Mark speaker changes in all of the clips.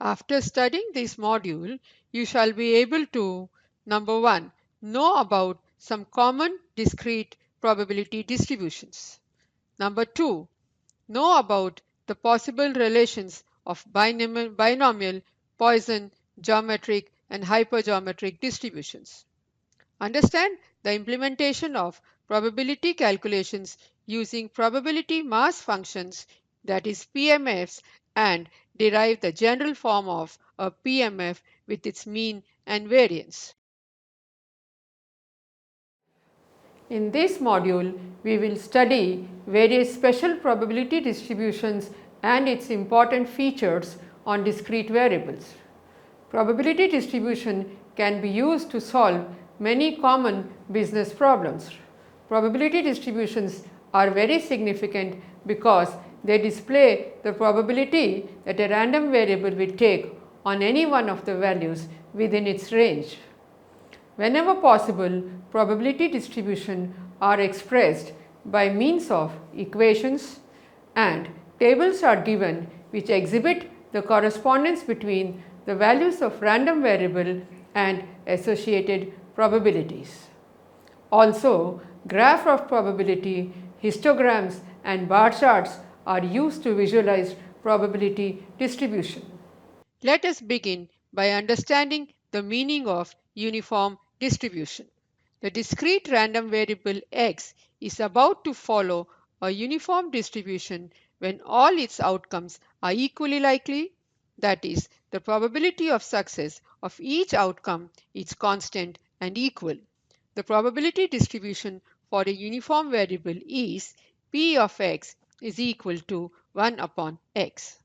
Speaker 1: After studying this module, you shall be able to number 1. Know about some common discrete probability distributions. Number 2. Know about the possible relations of binomial, Poisson, geometric and hypergeometric distributions. Understand the implementation of probability calculations using probability mass functions, that is PMFs, and derive the general form of a PMF with its mean and variance. In this module, we will study various special probability distributions and its important features on discrete variables. Probability distribution can be used to solve many common business problems. Probability distributions are very significant because they display the probability that a random variable will take on any one of the values within its range. Whenever possible, probability distribution are expressed by means of equations, and tables are given which exhibit the correspondence between the values of random variable and associated probabilities. Also, graph of probability, histograms and bar charts are used to visualize probability distribution. Let us begin by understanding the meaning of uniform distribution. The discrete random variable x is about to follow a uniform distribution when all its outcomes are equally likely, that is, the probability of success of each outcome is constant and equal. The probability distribution for a uniform variable is p of x is equal to 1 upon x,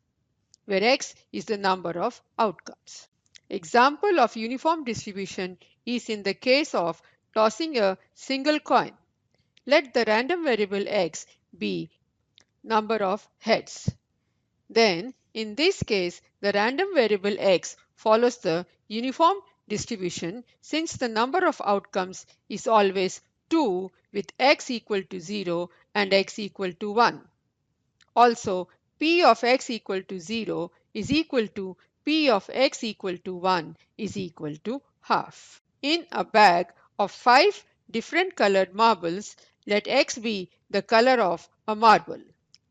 Speaker 1: where x is the number of outcomes. Example of uniform distribution is in the case of tossing a single coin. Let the random variable x be number of heads. Then, in this case, the random variable x follows the uniform distribution since the number of outcomes is always 2 with x equal to 0 and x equal to 1. Also, p of x equal to 0 is equal to p of x equal to 1 is equal to half. In a bag of 5 different colored marbles, let x be the color of a marble.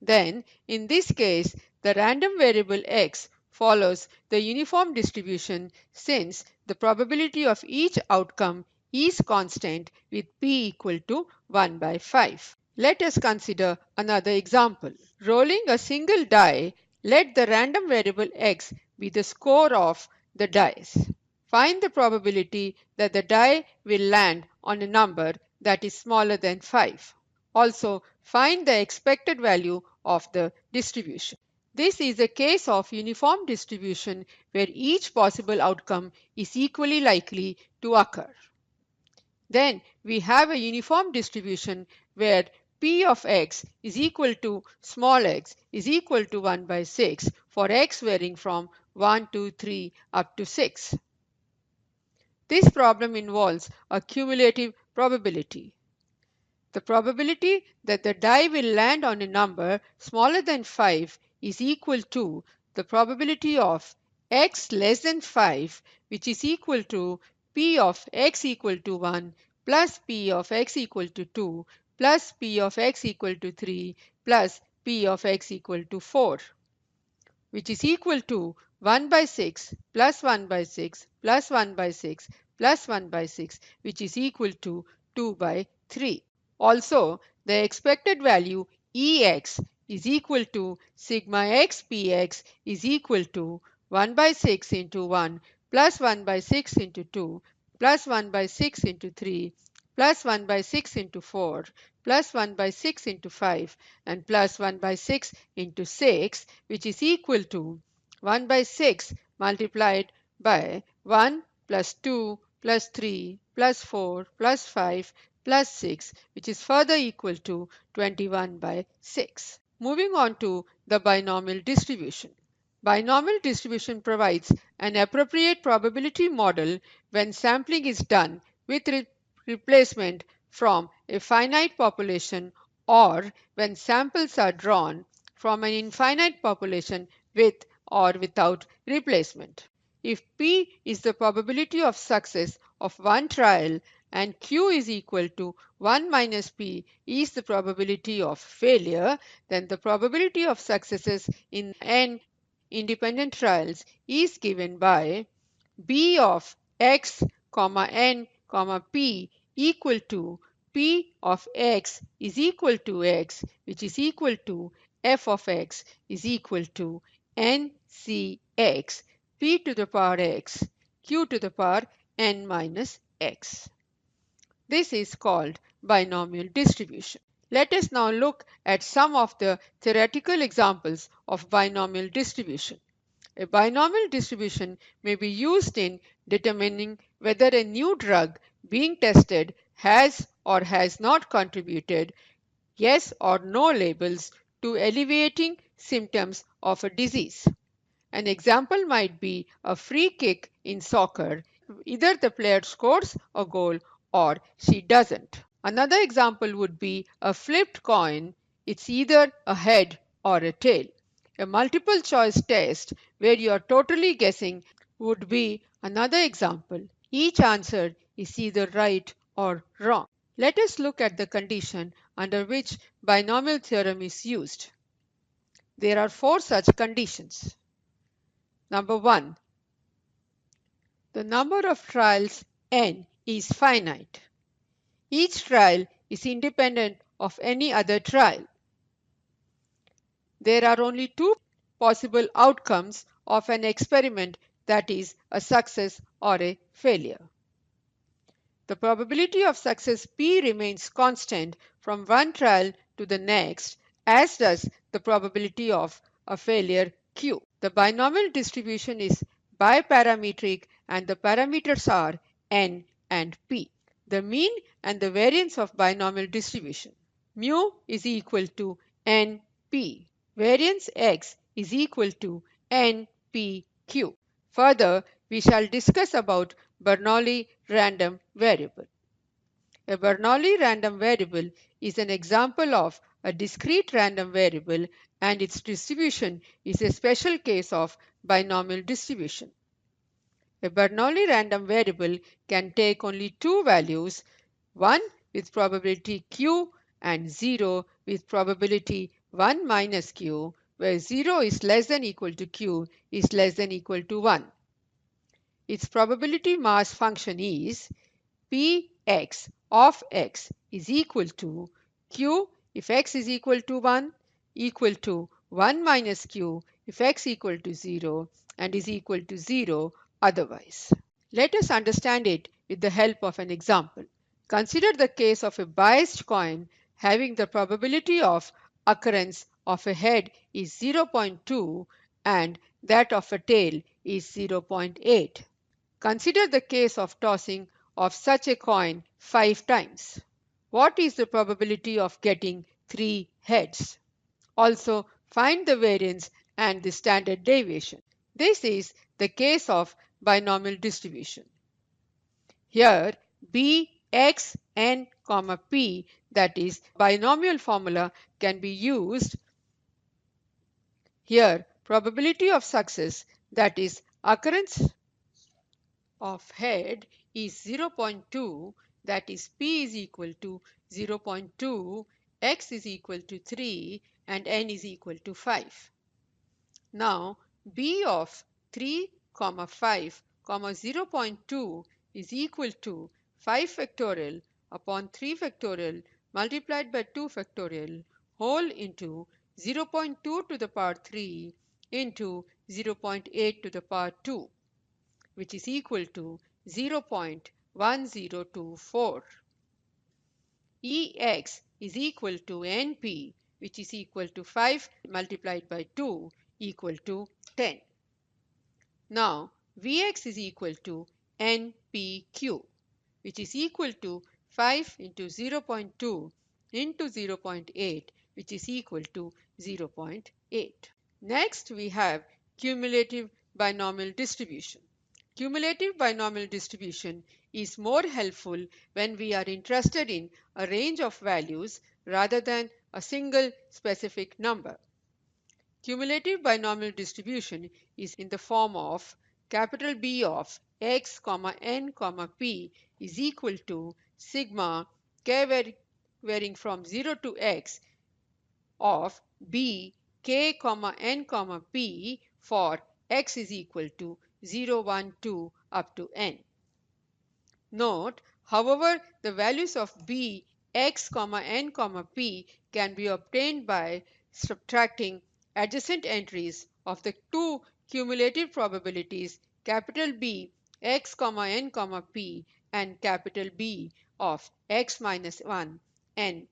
Speaker 1: Then, in this case, the random variable x follows the uniform distribution since the probability of each outcome is constant with p equal to 1 by 5. Let us consider another example. Rolling a single die, let the random variable x be the score of the dice. Find the probability that the die will land on a number that is smaller than 5. Also, find the expected value of the distribution. This is a case of uniform distribution where each possible outcome is equally likely to occur. Then we have a uniform distribution where p of x is equal to small x is equal to 1 by 6 for x varying from 1 to 3 up to 6. This problem involves a cumulative probability. The probability that the die will land on a number smaller than 5 is equal to the probability of x less than 5, which is equal to p of x equal to 1 plus p of x equal to 2 plus p of x equal to 3 plus p of x equal to 4, which is equal to 1 by 6 plus 1 by 6 plus 1 by 6 plus 1 by 6, which is equal to 2 by 3. Also, the expected value Ex is equal to sigma x px is equal to 1 by 6 into 1 plus 1 by 6 into 2 plus 1 by 6 into 3 plus 1 by 6 into 4 plus 1 by 6 into 5 and plus 1 by 6 into 6, which is equal to 1 by 6 multiplied by 1 plus 2 plus 3 plus 4 plus 5 plus 6, which is further equal to 21 by 6. Moving on to the binomial distribution. Binomial distribution provides an appropriate probability model when sampling is done with replacement from a finite population or when samples are drawn from an infinite population with or without replacement. If P is the probability of success of one trial and Q is equal to 1 minus P is the probability of failure, then the probability of successes in n independent trials is given by B of x, n, p equal to P of x is equal to x, which is equal to f of x is equal to ncx p to the power x q to the power n minus x. This is called binomial distribution. Let us now look at some of the theoretical examples of binomial distribution. A binomial distribution may be used in determining whether a new drug being tested has or has not contributed yes or no labels to alleviating symptoms of a disease. An example might be a free kick in soccer. Either the player scores a goal or she doesn't. Another example would be a flipped coin. It's either a head or a tail. A multiple choice test where you are totally guessing would be another example. Each answer is either right or wrong. Let us look at the condition under which binomial theorem is used. There are 4 such conditions. Number 1. The number of trials n is finite. Each trial is independent of any other trial. There are only 2 possible outcomes of an experiment, that is, a success or a failure. The probability of success P remains constant from one trial to the next, as does the probability of a failure Q. The binomial distribution is biparametric and the parameters are n and p. The mean and the variance of binomial distribution. Mu is equal to np. Variance x is equal to npq. Further, we shall discuss about Bernoulli random variable. A Bernoulli random variable is an example of a discrete random variable, and its distribution is a special case of binomial distribution. A Bernoulli random variable can take only 2 values, one with probability q and 0 with probability 1 minus q, where 0 is less than equal to q is less than equal to 1. Its probability mass function is Px of x is equal to q if x is equal to 1, equal to 1 minus q if x equal to 0, and is equal to 0 otherwise. Let us understand it with the help of an example. Consider the case of a biased coin having the probability of occurrence of a head is 0.2 and that of a tail is 0.8. Consider the case of tossing of such a coin 5 times. What is the probability of getting 3 heads? Also, find the variance and the standard deviation. This is the case of binomial distribution. Here, b, x, n, p, that is binomial formula, can be used. Here, probability of success, that is occurrence of head, is 0.2, that is p is equal to 0.2, x is equal to 3, and n is equal to 5. Now, b of 3, 5, 0.2 is equal to 5 factorial upon 3 factorial multiplied by 2 factorial whole into 0.2 to the power 3 into 0.8 to the power 2, which is equal to 0.1024. Ex is equal to np, which is equal to 5 multiplied by 2 equal to 10. Now, Vx is equal to npq, which is equal to 5 into 0.2 into 0.8, which is equal to 0.8. Next, we have cumulative binomial distribution. Cumulative binomial distribution is more helpful when we are interested in a range of values rather than a single specific number. Cumulative binomial distribution is in the form of capital B of x, n, p is equal to sigma k varying from 0 to x of b k, n, p for x is equal to 0, 1, 2 up to n. Note, however, the values of b, x, n, p can be obtained by subtracting adjacent entries of the two cumulative probabilities capital B x, n, p and capital B of x minus 1 n,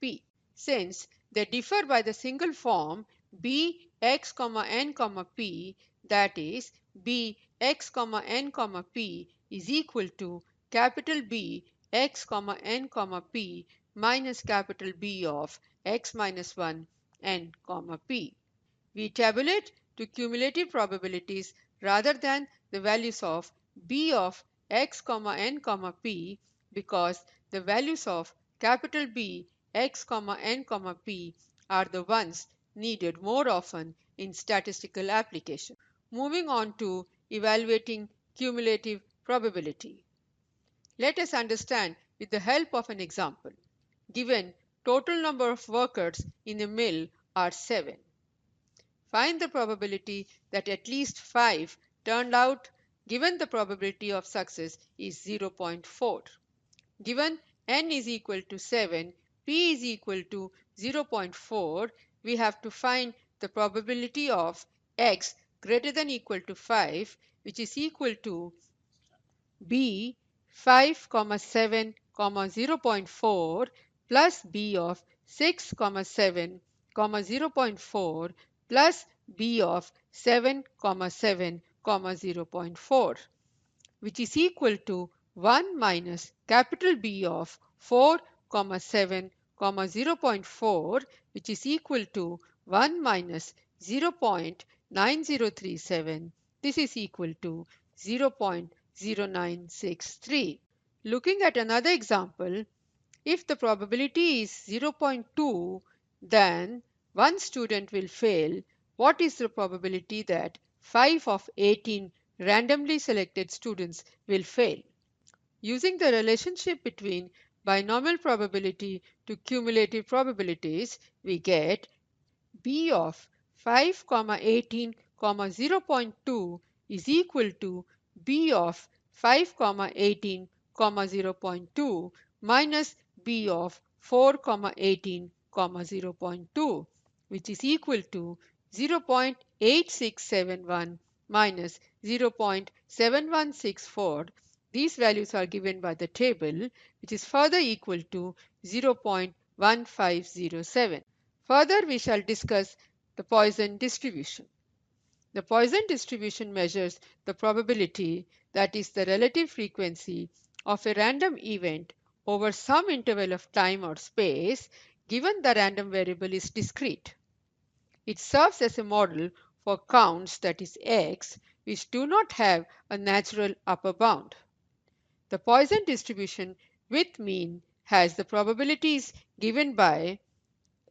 Speaker 1: p. Since they differ by the single form b x, n, p, that is b x, n, p is equal to capital B x, n, p minus capital B of x minus 1 n, p. We tabulate to cumulative probabilities rather than the values of B of x, n, p because the values of capital B x, n, p are the ones needed more often in statistical application. Moving on to evaluating cumulative probability. Let us understand with the help of an example. Given total number of workers in a mill are 7. Find the probability that at least 5 turned out given the probability of success is 0.4. Given n is equal to 7, p is equal to 0.4, we have to find the probability of x greater than equal to 5, which is equal to b 5, 7, 0.4 plus b of 6, 7, 0.4 plus b of 7, 7, 0.4, which is equal to 1 minus capital B of 4, 7, 0.4, which is equal to 1 minus 0.9037. This is equal to 0.0963. Looking at another example, if the probability is 0.2, then one student will fail. What is the probability that 5 of 18 randomly selected students will fail? Using the relationship between binomial probability to cumulative probabilities, we get B of 5, 18, 0.2 is equal to B of 5, 18, 0.2 minus B of 4, 18, 0.2, which is equal to 0.8671 minus 0.7164. These values are given by the table, which is further equal to 0.1507. Further, we shall discuss the Poisson distribution. The Poisson distribution measures the probability, that is the relative frequency, of a random event over some interval of time or space given the random variable is discrete. It serves as a model for counts, that is x, which do not have a natural upper bound. The Poisson distribution with mean has the probabilities given by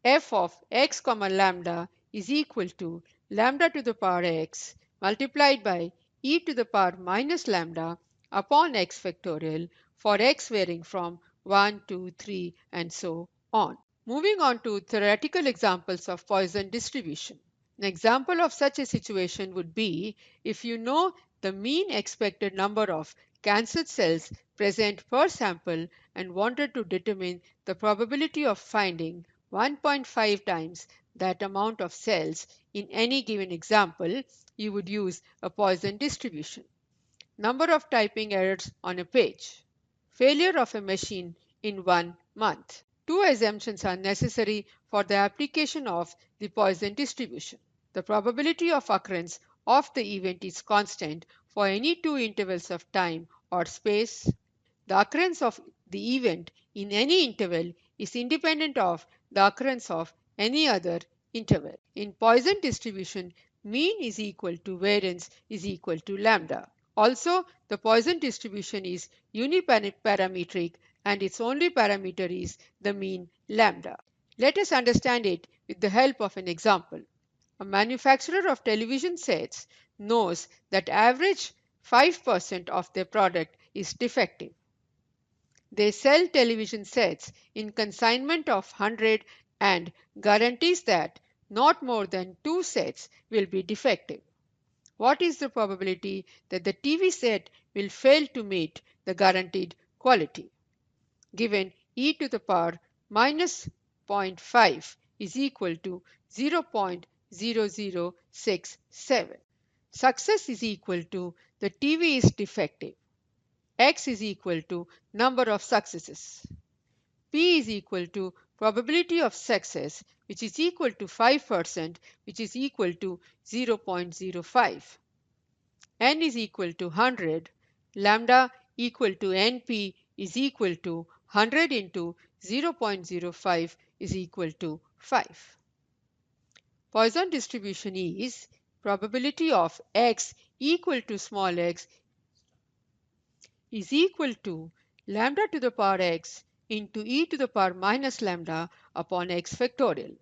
Speaker 1: f of x, lambda is equal to lambda to the power x multiplied by e to the power minus lambda upon x factorial for x varying from 1, 2, 3 and so on. Moving on to theoretical examples of Poisson distribution. An example of such a situation would be if you know the mean expected number of cancer cells present per sample and wanted to determine the probability of finding 1.5 times that amount of cells in any given example, you would use a Poisson distribution. Number of typing errors on a page. Failure of a machine in 1 month. Two assumptions are necessary for the application of the Poisson distribution. The probability of occurrence of the event is constant for any two intervals of time or space. The occurrence of the event in any interval is independent of the occurrence of any other interval. In Poisson distribution, mean is equal to variance is equal to lambda. Also, the Poisson distribution is uniparametric and its only parameter is the mean lambda. Let us understand it with the help of an example. A manufacturer of television sets knows that average 5% of their product is defective. They sell television sets in consignment of 100 and guarantees that not more than 2 sets will be defective. What is the probability that the TV set will fail to meet the guaranteed quality? Given e to the power minus zero point .5 is equal to 0.0067. Success is equal to the TV is defective. X is equal to number of successes. P is equal to probability of success, which is equal to 5%, which is equal to 0.05. N is equal to 100. Lambda equal to NP is equal to 100 into 0.05 is equal to 5. Poisson distribution is probability of x equal to small x is equal to lambda to the power x into e to the power minus lambda upon x factorial.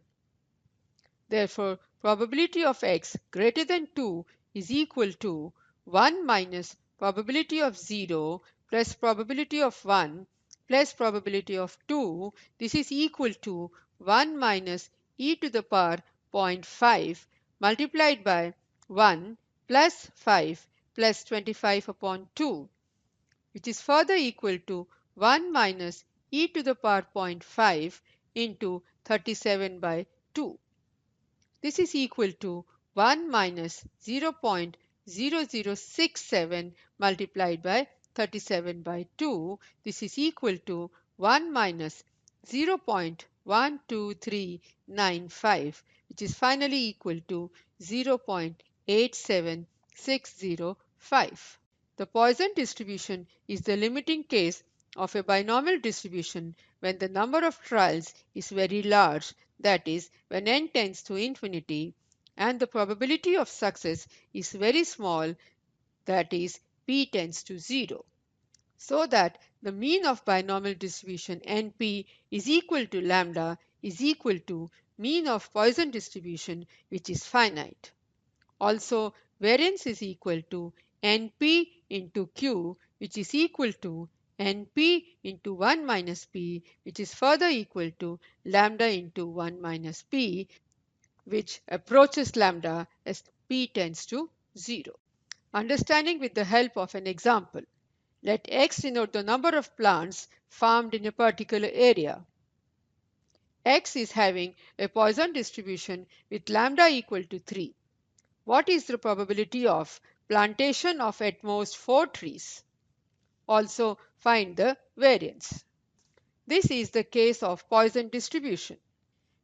Speaker 1: Therefore, probability of x greater than 2 is equal to 1 minus probability of 0 plus probability of 1 plus probability of 2. This is equal to 1 minus e to the power 0.5 multiplied by 1 plus 5 plus 25 upon 2, which is further equal to 1 minus e to the power 0.5 into 37 by 2. This is equal to 1 minus 0.0067 multiplied by 37 by 2. This is equal to 1 minus 0.12395, which is finally equal to 0.87605. The Poisson distribution is the limiting case of a binomial distribution when the number of trials is very large, that is, when n tends to infinity, and the probability of success is very small, that is, p tends to 0. So that the mean of binomial distribution np is equal to lambda is equal to mean of Poisson distribution, which is finite. Also, variance is equal to np into q, which is equal to np into 1 minus p, which is further equal to lambda into 1 minus p, which approaches lambda as p tends to 0. Understanding with the help of an example. Let x denote the number of plants farmed in a particular area. X is having a Poisson distribution with lambda equal to 3. What is the probability of plantation of at most 4 trees? Also find the variance. This is the case of Poisson distribution.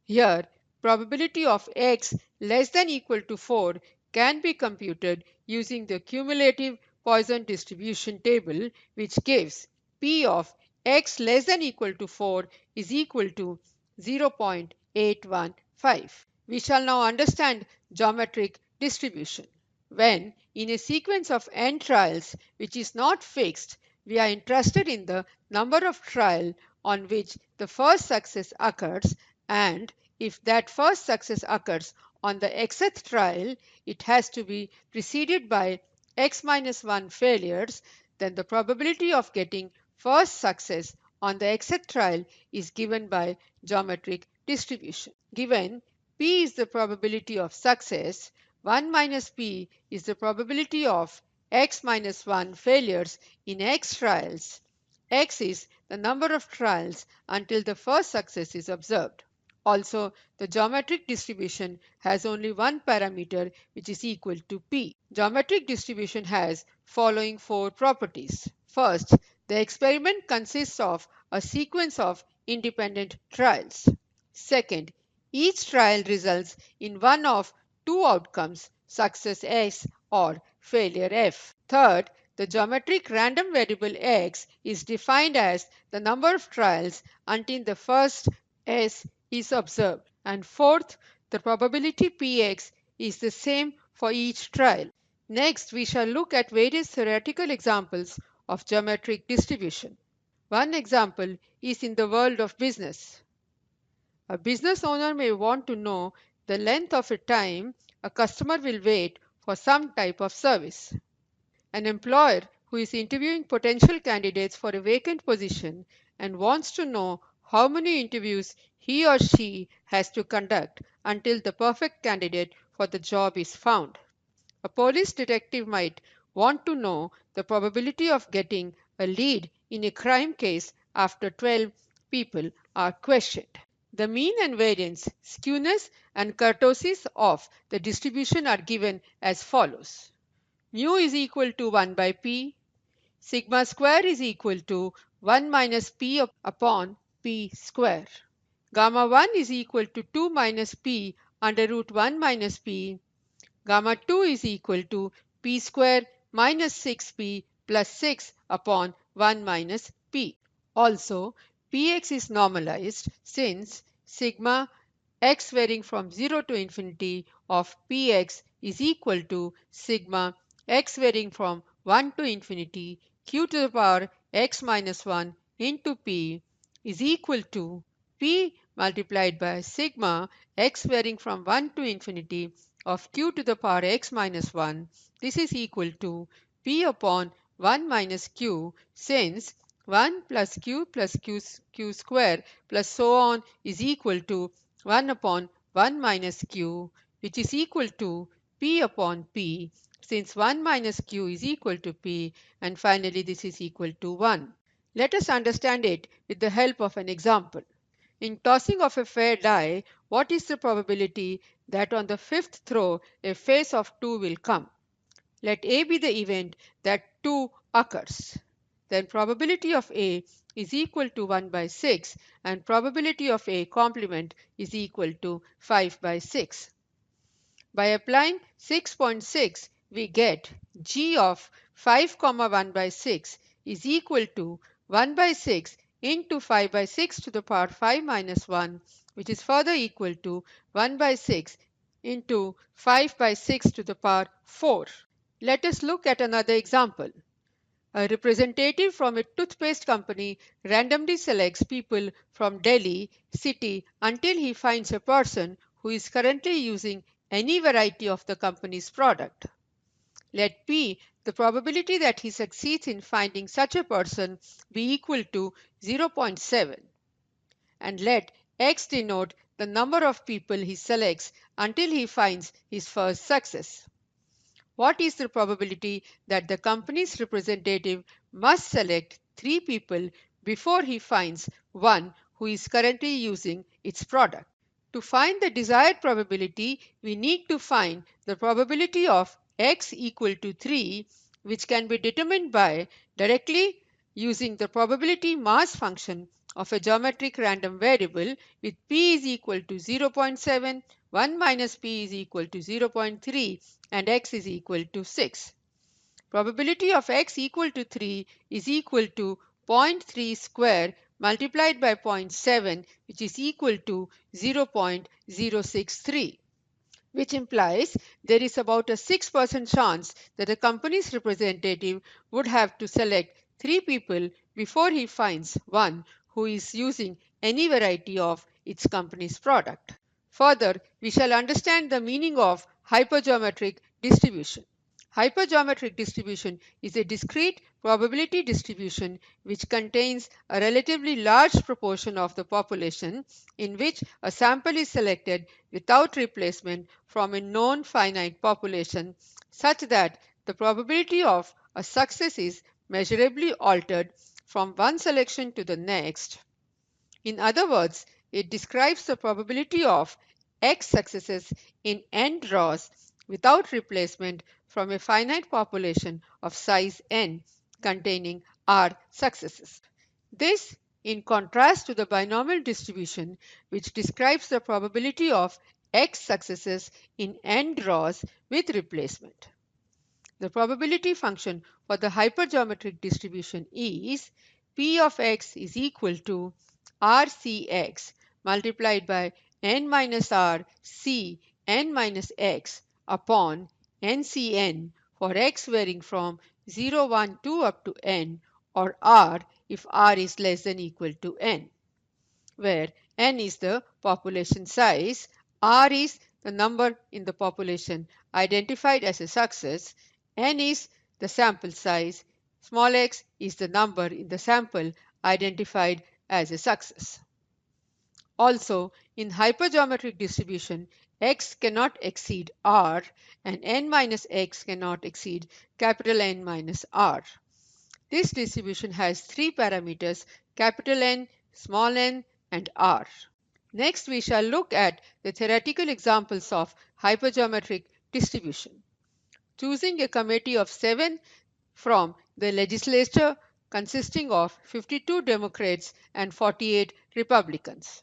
Speaker 1: Here, probability of x less than equal to 4 can be computed using the cumulative Poisson distribution table, which gives p of x less than equal to 4 is equal to 0.815. We shall now understand geometric distribution. When in a sequence of n trials which is not fixed, we are interested in the number of trials on which the first success occurs, and if that first success occurs on the xth trial, it has to be preceded by x minus 1 failures, then the probability of getting first success on the xth trial is given by geometric distribution. Given p is the probability of success, 1 minus p is the probability of x minus 1 failures in x trials. X is the number of trials until the first success is observed. Also, the geometric distribution has only one parameter, which is equal to p. Geometric distribution has following 4 properties. First, the experiment consists of a sequence of independent trials. Second, each trial results in one of 2 outcomes, success S or failure F. Third, the geometric random variable x is defined as the number of trials until the first S is observed. And fourth, the probability Px is the same for each trial. Next, we shall look at various theoretical examples of geometric distribution. One example is in the world of business. A business owner may want to know the length of a time a customer will wait for some type of service. An employer who is interviewing potential candidates for a vacant position and wants to know how many interviews he or she has to conduct until the perfect candidate for the job is found. A police detective might want to know the probability of getting a lead in a crime case after 12 people are questioned. The mean and variance, skewness and kurtosis of the distribution are given as follows. Mu is equal to 1 by p, sigma square is equal to 1 minus p upon p square. Gamma 1 is equal to 2 minus p under root 1 minus p. Gamma 2 is equal to p square minus 6p plus 6 upon 1 minus p. Also, px is normalized since sigma x varying from 0 to infinity of px is equal to sigma x varying from 1 to infinity q to the power x minus 1 into p is equal to p multiplied by sigma x varying from 1 to infinity of q to the power x minus 1. This is equal to p upon 1 minus q, since 1 plus q square plus so on is equal to 1 upon 1 minus q, which is equal to p upon p, since 1 minus q is equal to p, and finally this is equal to 1. Let us understand it with the help of an example. In tossing of a fair die, what is the probability that on the fifth throw a face of 2 will come? Let A be the event that 2 occurs. Then probability of A is equal to 1 by 6 and probability of A complement is equal to 5 by 6. By applying 6.6, we get G of 5, 1 by 6 is equal to 1 by 6 into 5 by 6 to the power 5 minus 1, which is further equal to 1 by 6 into 5 by 6 to the power 4. Let us look at another example. A representative from a toothpaste company randomly selects people from Delhi city until he finds a person who is currently using any variety of the company's product. Let P, the probability that he succeeds in finding such a person, be equal to 0.7, and let X denote the number of people he selects until he finds his first success. What is the probability that the company's representative must select 3 people before he finds one who is currently using its product? To find the desired probability, we need to find the probability of x equal to 3, which can be determined by directly using the probability mass function of a geometric random variable with p is equal to 0.7, 1 minus p is equal to 0.3 and x is equal to 6. Probability of x equal to 3 is equal to 0.3 square multiplied by 0.7, which is equal to 0.063, which implies there is about a 6% chance that a company's representative would have to select 3 people before he finds one who is using any variety of its company's product. Further, we shall understand the meaning of hypergeometric distribution. Hypergeometric distribution is a discrete probability distribution which contains a relatively large proportion of the population in which a sample is selected without replacement from a known finite population, such that the probability of a success is measurably altered from one selection to the next. In other words, it describes the probability of x successes in n draws without replacement from a finite population of size n containing r successes. This in contrast to the binomial distribution, which describes the probability of x successes in n draws with replacement. The probability function for the hypergeometric distribution is p of x is equal to rcx multiplied by n minus r c n minus x upon ncn for x varying from 0, 1, 2 up to n, or r if r is less than equal to n, where n is the population size, r is the number in the population identified as a success, n is the sample size, small x is the number in the sample identified as a success. Also, in hypergeometric distribution, x cannot exceed r and n minus x cannot exceed capital N minus r. This distribution has three parameters, capital N, small n, and r. Next, we shall look at the theoretical examples of hypergeometric distribution. Choosing a committee of 7 from the legislature consisting of 52 Democrats and 48 Republicans.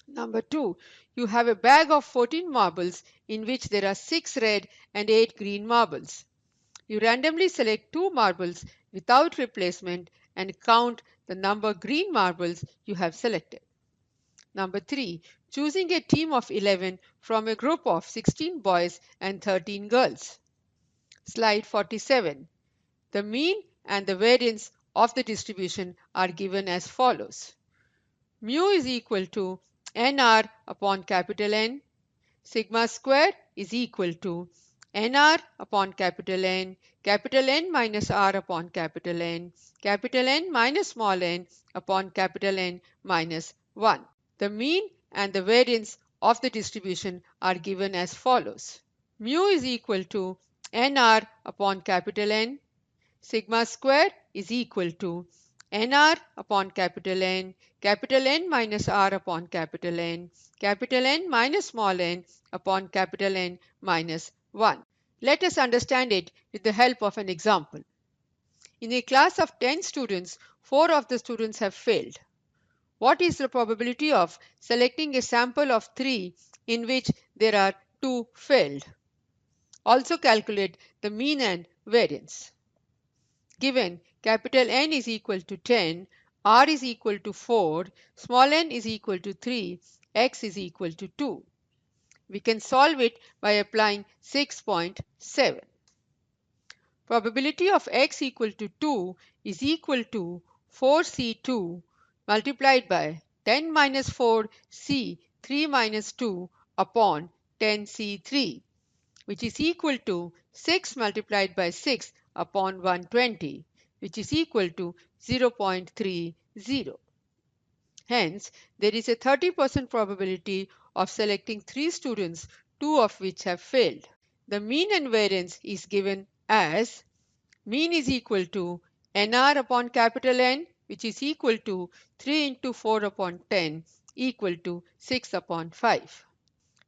Speaker 1: Number 2, you have a bag of 14 marbles in which there are 6 red and 8 green marbles. You randomly select 2 marbles without replacement and count the number green marbles you have selected. Number 3, choosing a team of 11 from a group of 16 boys and 13 girls. Slide 47. The mean and the variance of the distribution are given as follows. Mu is equal to nr upon capital N. Sigma square is equal to nr upon capital N minus r upon capital N minus small n upon capital N minus 1. The mean and the variance of the distribution are given as follows. Mu is equal to nr upon capital N. Sigma square is equal to nr upon capital N minus r upon capital N minus small n upon capital N minus 1. Let us understand it with the help of an example. In a class of 10 students, 4 of the students have failed. What is the probability of selecting a sample of 3 in which there are 2 failed? Also calculate the mean and variance. Given capital N is equal to 10, R is equal to 4, small n is equal to 3, x is equal to 2. We can solve it by applying 6.7. Probability of x equal to 2 is equal to 4c2 multiplied by 10 minus 4c 3 minus 2 upon 10c3, which is equal to 6 multiplied by 6 upon 120, which is equal to 0.30. Hence, there is a 30% probability of selecting 3 students, 2 of which have failed. The mean and variance is given as mean is equal to nr upon capital N, which is equal to 3 into 4 upon 10 equal to 6 upon 5.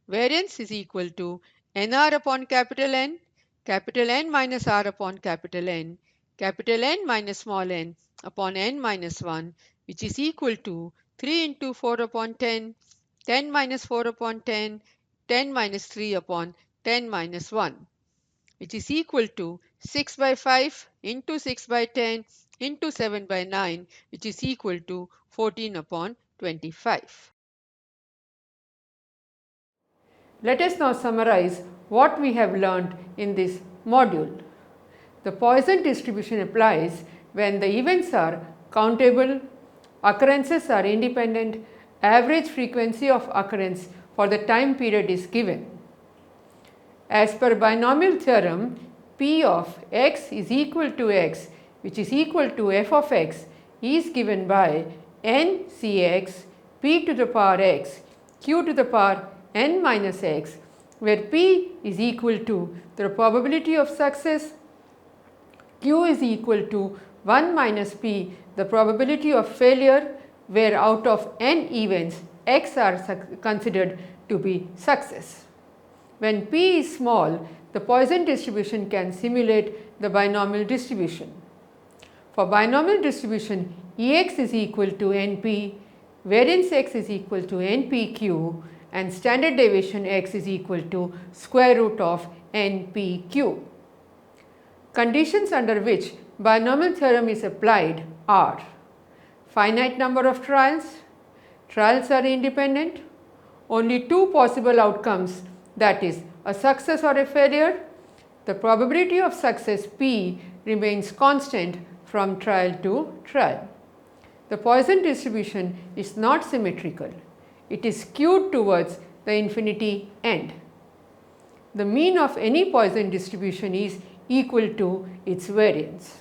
Speaker 1: Variance is equal to nr upon capital N minus r upon capital N minus small n upon n minus 1, which is equal to 3 into 4 upon 10, 10 minus 4 upon 10, 10 minus 3 upon 10 minus 1, which is equal to 6 by 5 into 6 by 10 into 7 by 9, which is equal to 14 upon 25. Let us now summarize what we have learned in this module. The Poisson distribution applies when the events are countable, occurrences are independent, average frequency of occurrence for the time period is given. As per binomial theorem, P of x is equal to x, which is equal to f of x, is given by n Cx p to the power x q to the power n minus x, where p is equal to the probability of success, q is equal to 1 minus p, the probability of failure, where out of n events x are considered to be success. When p is small, the Poisson distribution can simulate the binomial distribution. For binomial distribution, Ex is equal to NP, variance x is equal to NPQ, and standard deviation x is equal to square root of NPQ. Conditions under which binomial theorem is applied are: finite number of trials, trials are independent, only 2 possible outcomes, that is a success or a failure, the probability of success P remains constant from trial to trial. The Poisson distribution is not symmetrical. It is skewed towards the infinity end. The mean of any Poisson distribution is equal to its variance.